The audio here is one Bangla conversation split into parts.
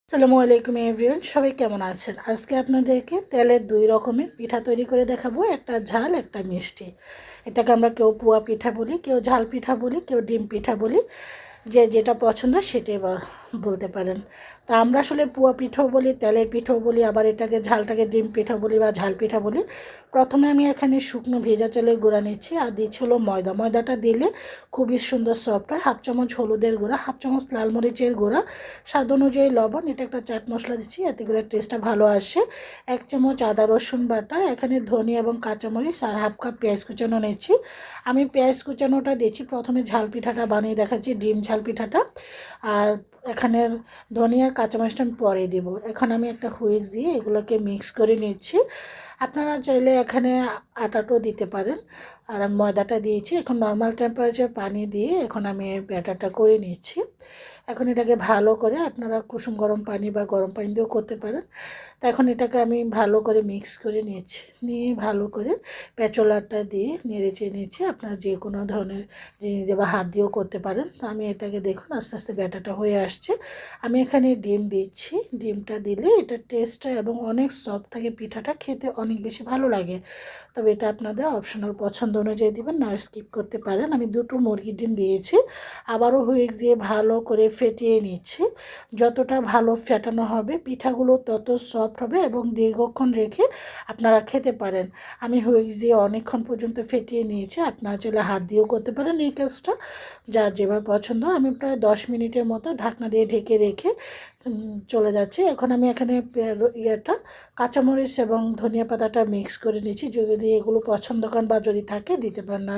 আসসালামু আলাইকুম এভরিওয়ান, সবাই কেমন আছেন? আজকে আপনাদেরকে তেলের দুই রকমের পিঠা তৈরি করে দেখাবো, একটা ঝাল একটা মিষ্টি। এটাকে আমরা কেউ পুয়া পিঠা বলি, কেউ ঝাল পিঠা বলি, কেউ ডিম পিঠা বলি। যে যেটা পছন্দ সেটাই বলতে পারেন। তা আমরা আসলে পুয়া পিঠাও বলি, তেলের পিঠাও বলি, আবার এটাকে ঝালটাকে ডিম পিঠা বলি বা ঝাল পিঠা বলি। প্রথমে আমি এখানে শুকনো ভেজা চালের গুঁড়া নিচ্ছি, আর দিচ্ছি হলো ময়দা। ময়দাটা দিলে খুবই সুন্দর সফট হয়। হাফ চামচ হলুদের গুঁড়া, হাফ চামচ লাল মরিচের গুঁড়া, স্বাদ অনুযায়ী লবণ, এটা একটা চাট মশলা দিচ্ছি, এতে করে টেস্টটা ভালো আসে। 1 চামচ আদা রসুন বাটা, এখানে ধনিয়া এবং কাঁচামরিচ, আর হাফ কাপ পেঁয়াজ কুচানো নিচ্ছি। আমি পেঁয়াজ কুচানোটা দিচ্ছি প্রথমে ঝাল পিঠাটা বানিয়ে দেখাচ্ছি, ডিম ঝাল পিঠাটা। আর এখানে ধনিয়ার কাঁচামরিচটা আমি পরে দেবো। এখন আমি একটা হুইস্ক দিয়ে এগুলোকে মিক্স করে নিচ্ছি। আপনারা চাইলে এখানে আটাটাও দিতে পারেন। আর আমি ময়দাটা দিয়েছি। এখন নর্মাল টেম্পারেচার পানি দিয়ে এখন আমি ব্যাটারটা করে নিচ্ছি। এখন এটাকে ভালো করে, আপনারা কুসুম গরম পানি বা গরম পানি দিয়েও করতে পারেন। তো এখন এটাকে আমি ভালো করে মিক্স করে নিচ্ছি, নিয়ে ভালো করে প্যাচোলারটা দিয়ে নেড়ে চেড়ে নিচ্ছি। আপনারা যে কোনো ধরনের জিনিস দিয়ে বা হাত দিয়েও করতে পারেন। তো আমি এটাকে দেখুন আস্তে আস্তে ব্যাটারটা হয়ে আসছে। আমি এখানে ডিম দিচ্ছি। ডিমটা দিলে এটা টেস্টটা এবং অনেক সফট থাকে, পিঠাটা খেতে অনেক বেশি ভালো লাগে। তবে এটা আপনাদের অপশনাল, পছন্দ অনুযায়ী দেবেন, না স্কিপ করতে পারেন। আমি দুটো মুরগির ডিম দিয়েছি। আবারও হুইস্ক দিয়ে ভালো করে ফেটিয়ে নিচ্ছি। যতটা ভালো ফেটানো হবে পিঠাগুলো তত সফট হবে এবং দীর্ঘক্ষণ রেখে আপনারা খেতে পারেন। আমি হুইস্ক দিয়ে অনেকক্ষণ পর্যন্ত ফেটিয়ে নিয়েছি। আপনারা চাইলে হাত দিয়েও করতে পারেন এই কাজটা, যার যেভাবে পছন্দ। আমি প্রায় 10 মিনিটের মতো ঢাকনা দিয়ে ঢেকে রেখে চলে যাচ্ছে। এখন আমি এখানে কাঁচামরিচ এবং ধনিয়া পাতাটা মিক্স করে নিচ্ছি। যদি এগুলো পছন্দ করেন বা যদি থাকে দিতে পারেন, না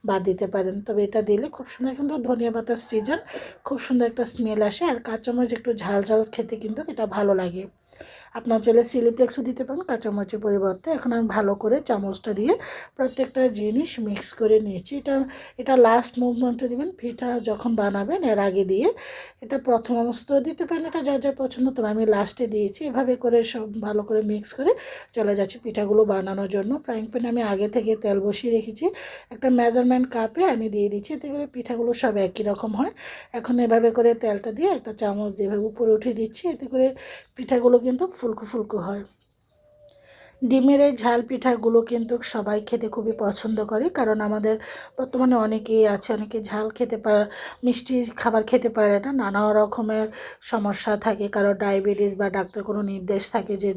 বা দিতে পারেন। তবে এটা দিলে খুব সুন্দর, কিন্তু ধনিয়া পাতার সিজন, খুব সুন্দর একটা স্মেল আসে। আর কাঁচামরিচ একটু ঝাল ঝাল খেতে কিন্তু এটা ভালো লাগে। আপনার চাইলে চিলি ফ্লেক্সও দিতে পারেন কাঁচামরিচের পরিবর্তে। এখন আমি ভালো করে চামচটা দিয়ে প্রত্যেকটা জিনিস মিক্স করে নিয়েছি। এটা লাস্ট মুভমেন্টে দিবেন, পিঠা যখন বানাবেন এর আগে দিয়ে। এটা প্রথম অবস্থায় দিতে পারেন, এটা যার যার পছন্দ, তবে আমি লাস্টে দিয়েছি। এভাবে করে সব ভালো করে মিক্স করে চলে যাচ্ছি পিঠাগুলো বানানোর জন্য। ফ্রাইং প্যানে আমি আগে থেকে তেল বসিয়ে রেখেছি, একটা মেজারমেন্ট কাপে আমি দিয়ে দিচ্ছি, এতে করে পিঠাগুলো সব একই রকম হয়। এখন এভাবে করে তেলটা দিয়ে একটা চামচ দিয়ে এভাবে উপরে উঠিয়ে দিচ্ছি, এতে করে পিঠাগুলো কিন্তু ফুলকো ফুলকো হয়। ডিমের এই ঝাল পিঠাগুলো কিন্তু সবাই খেতে খুবই পছন্দ করে, কারণ আমাদের বর্তমানে অনেকেই আছে, অনেকে ঝাল খেতে পারে, মিষ্টি খাবার খেতে পারে না, নানা রকমের সমস্যা থাকে, কারো ডায়াবেটিস বা ডাক্তার কোনো নির্দেশ থাকে যে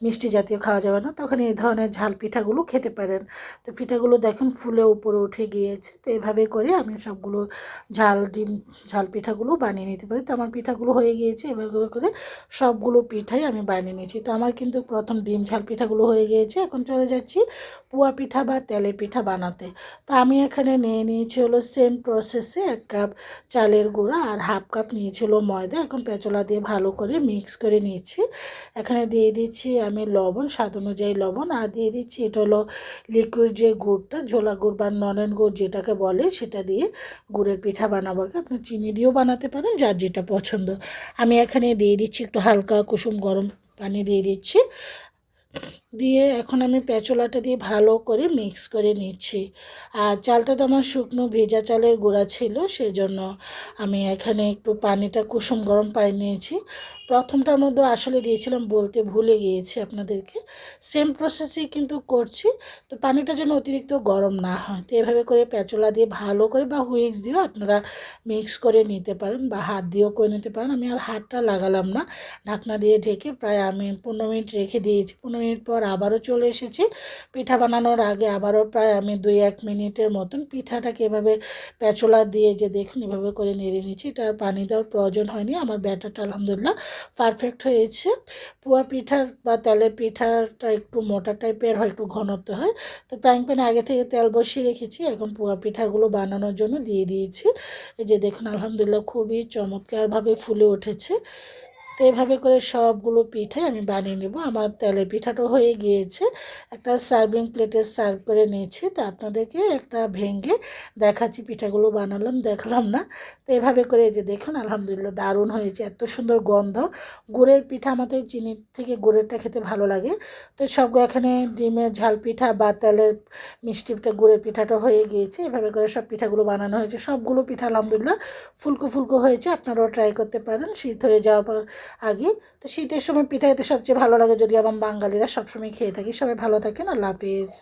মিষ্টি জাতীয় খাওয়া যাবে না, তখন এই ধরনের ঝাল পিঠাগুলো খেতে পারেন। তো পিঠাগুলো দেখুন ফুলে উপরে উঠে গিয়েছে। তো এভাবে করে আমি সবগুলো ডিম ঝাল পিঠাগুলো বানিয়ে নিতে পারি। তো আমার পিঠাগুলো হয়ে গিয়েছে, এভাবে করে সবগুলো পিঠাই আমি বানিয়ে নিয়েছি। তো আমার কিন্তু প্রথম ডিম ঝাল পিঠাগুলো হয়ে গিয়েছে। এখন চলে যাচ্ছি পুয়া পিঠা বা তেলের পিঠা বানাতে। তো আমি এখানে নিয়ে নিয়েছি হলো সেম প্রসেসে 1 কাপ চালের গুঁড়া আর হাফ কাপ নিয়েছিল ময়দা। এখন পেঁচলা দিয়ে ভালো করে মিক্স করে নিচ্ছি। এখানে দিয়ে দিচ্ছি আমি লবণ, স্বাদ অনুযায়ী লবণ, আর দিয়ে দিচ্ছি এটা হলো লিকুইড যে গুড়টা, ঝোলা গুড় বা নলেন গুড় যেটাকে বলে, সেটা দিয়ে গুড়ের পিঠা বানাবো। আপনি চিনি দিয়েও বানাতে পারেন, যার যেটা পছন্দ। আমি এখানে দিয়ে দিচ্ছি একটু হালকা কুসুম গরম পানি দিয়ে দিচ্ছি। দিয়ে এখন আমি পেঁচলাটা দিয়ে ভালো করে মিক্স করে নিচ্ছি। আর চালটা তো আমার শুকনো ভেজা চালের গুঁড়া ছিল, সেজন্য আমি এখানে একটু পানিটা কুসুম গরম পানি নিয়েছি। প্রথমটার মধ্যে আসলে দিয়েছিলাম, বলতে ভুলে গিয়েছি আপনাদেরকে। সেম প্রসেসেই কিন্তু করছি। তো পানিটা যেন অতিরিক্ত গরম না হয়। তো এভাবে করে পেঁচলা দিয়ে ভালো করে বা হুইক্স দিয়েও আপনারা মিক্স করে নিতে পারেন, বা হাত দিয়েও করে নিতে পারেন। আমি আর হাতটা লাগালাম না, ঢাকনা দিয়ে ঢেকে প্রায় আমি 15 মিনিট রেখে দিয়েছি। 15 মিনিট পর আবারও চলে এসেছি। পিঠা বানানোর আগে আবারও প্রায় আমি 2-1 মিনিটের মতন পিঠাটাকে এভাবে পেঁচলা দিয়ে যে দেখুন এভাবে করে নেড়ে নিচ্ছি। এটা আর পানি দেওয়ার প্রয়োজন হয়নি। আমার ব্যাটারটা আলহামদুলিল্লাহ পারফেক্ট হয়েছে। পুয়া পিঠার বা তেলের পিঠাটা একটু মোটা টাইপের হয়, একটু ঘনত্ব হয়। তো ফ্রাইং প্যানে আগে থেকে তেল বসিয়ে রেখেছি, এখন পুয়া পিঠাগুলো বানানোর জন্য দিয়ে দিয়েছি। এই যে দেখুন আলহামদুলিল্লাহ খুবই চমৎকারভাবে ফুলে উঠেছে। তো এভাবে করে সবগুলো পিঠাই আমি বানিয়ে নেব। আমার তেলের পিঠাটা হয়ে গিয়েছে, একটা সার্ভিং প্লেটে সার্ভ করে নিয়েছি। তো আপনাদেরকে একটা ভেঙে দেখাচ্ছি, পিঠাগুলো বানালাম দেখলাম না। তো এভাবে করে এই যে দেখুন আলহামদুলিল্লাহ দারুণ হয়েছে, এত সুন্দর গন্ধ। গুড়ের পিঠা, আমাদের চিনির থেকে গুড়েরটা খেতে ভালো লাগে। তো সবগুলো এখানে ডিমের ঝাল পিঠা বা তেলের মিষ্টি পিঠা, গুড়ের পিঠাটা হয়ে গিয়েছে। এভাবে করে সব পিঠাগুলো বানানো হয়েছে। সবগুলো পিঠা আলহামদুলিল্লাহ ফুলকো ফুলকো হয়েছে। আপনারাও ট্রাই করতে পারেন। শীত হয়ে যাওয়ার পর আগে। তো শীতের সময় পিঠা খেতে সবচেয়ে ভালো লাগে, যদি আমার বাঙালিরা সবসময় খেয়ে থাকি। সবাই ভালো থাকেন, আল্লাহ হাফিজ।